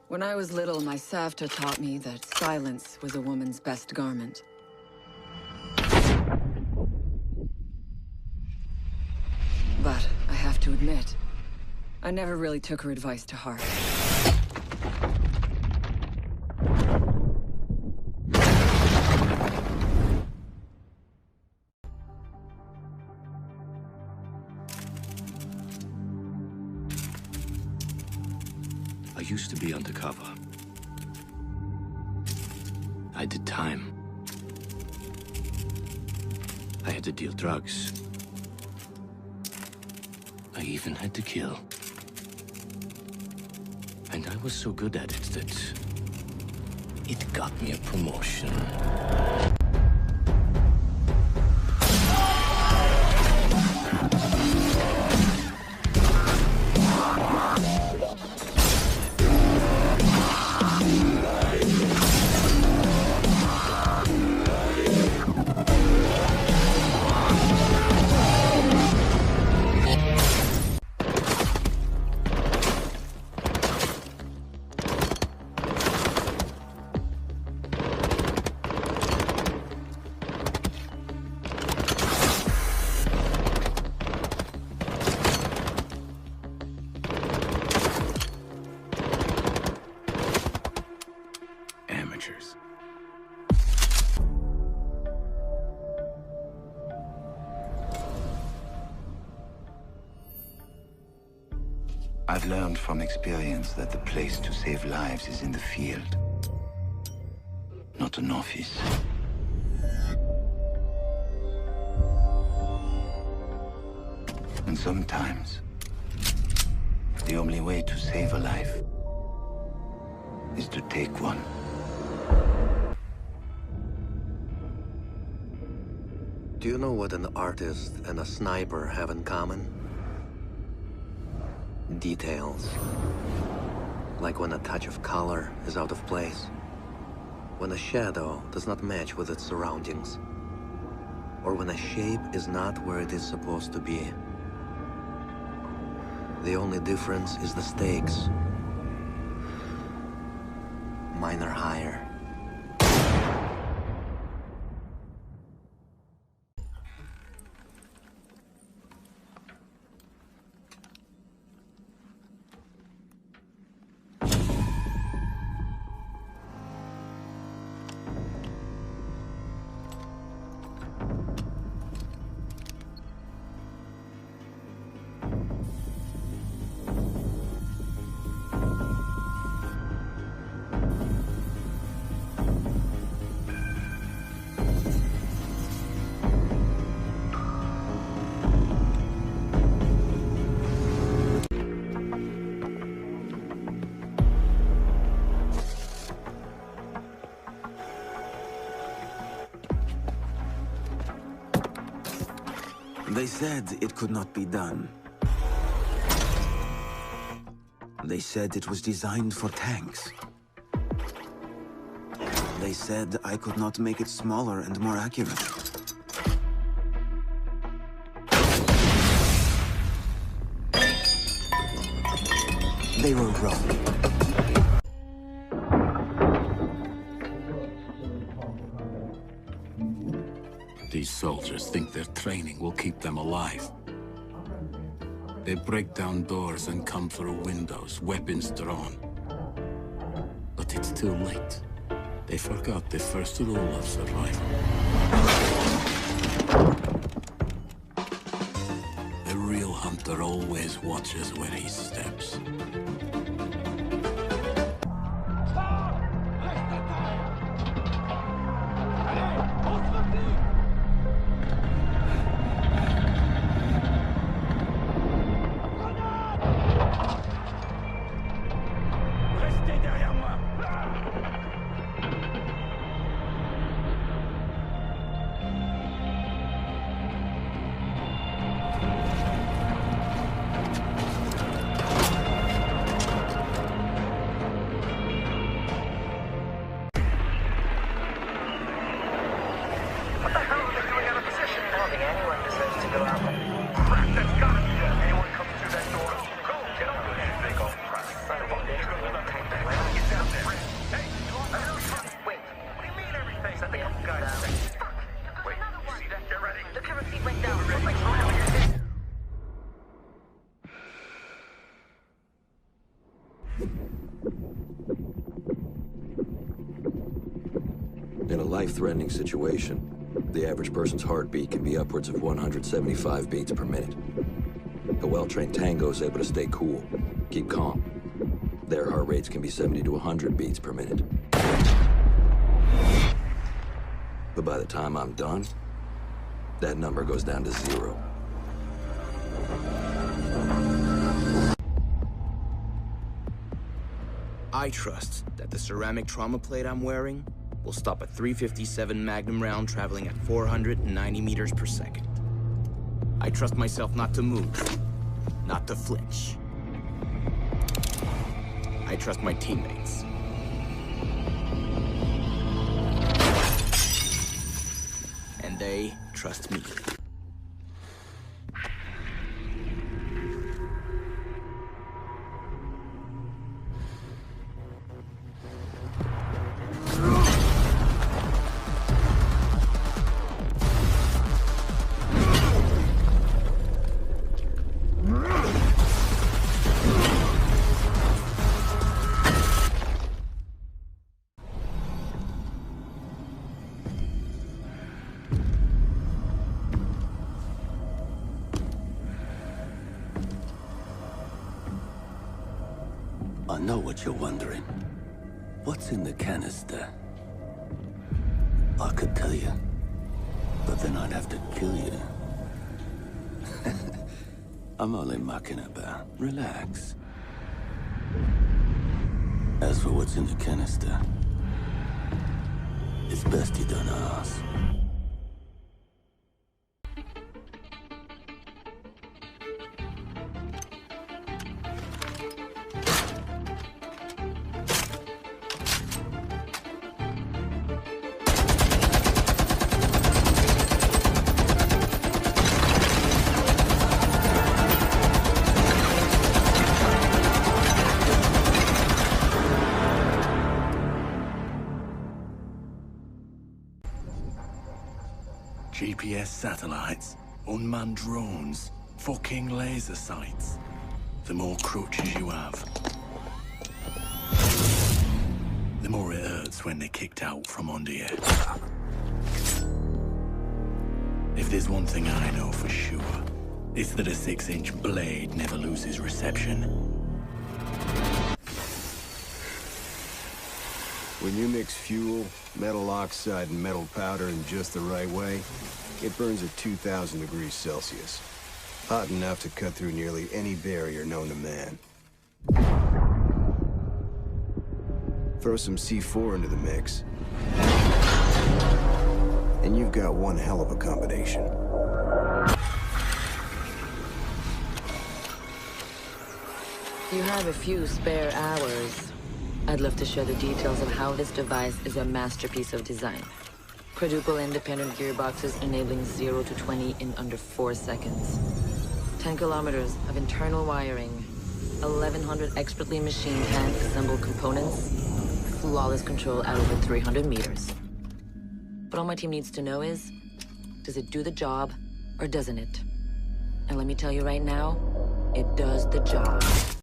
When I was little, my Savta taught me that silence was a woman's best garment. But I have to admit, I never really took her advice to heart. I used to be undercover. I did time. I had to deal drugs. I even had to kill. And I was so good at it that it got me a promotion. Amateurs. I've learned from experience that the place to save lives is in the field, not an office. And sometimes, the only way to save a life is to take one. Do you know what an artist and a sniper have in common? Details. Like when a touch of color is out of place. When a shadow does not match with its surroundings. Or when a shape is not where it is supposed to be. The only difference is the stakes. Mine are higher. They said it could not be done. They said it was designed for tanks. They said I could not make it smaller and more accurate. They were wrong. These soldiers think their training will keep them alive. They break down doors and come through windows, weapons drawn. But it's too late. They forgot the first rule of survival. The real hunter always watches where he steps. Anyone deserves to go out. That's gotta be it. Anyone comes through that door. Go, get on with it. In a life-threatening situation, the average person's heartbeat can be upwards of 175 beats per minute. A well-trained tango is able to stay cool, keep calm. Their heart rates can be 70 to 100 beats per minute. But by the time I'm done, that number goes down to 0. I trust that the ceramic trauma plate I'm wearing will stop a .357 Magnum round traveling at 490 meters per second. I trust myself not to move, not to flinch. I trust my teammates. And they trust me. I know what you're wondering. What's in the canister? I could tell you, but then I'd have to kill you. I'm only mucking about. Relax. As for what's in the canister, it's best you don't ask. GPS satellites, unmanned drones, fucking laser sights. The more crutches you have, the more it hurts when they're kicked out from under you. If there's one thing I know for sure, it's that a 6-inch blade never loses reception. When you mix fuel, metal oxide, and metal powder in just the right way, it burns at 2,000 degrees Celsius. Hot enough to cut through nearly any barrier known to man. Throw some C4 into the mix, and you've got one hell of a combination. You have a few spare hours. I'd love to share the details of how this device is a masterpiece of design. Quadruple independent gearboxes enabling 0 to 20 in under 4 seconds. 10 kilometers of internal wiring. 1,100 expertly machined hand-assembled components. Flawless control at over 300 meters. But all my team needs to know is, does it do the job or doesn't it? And let me tell you right now, it does the job.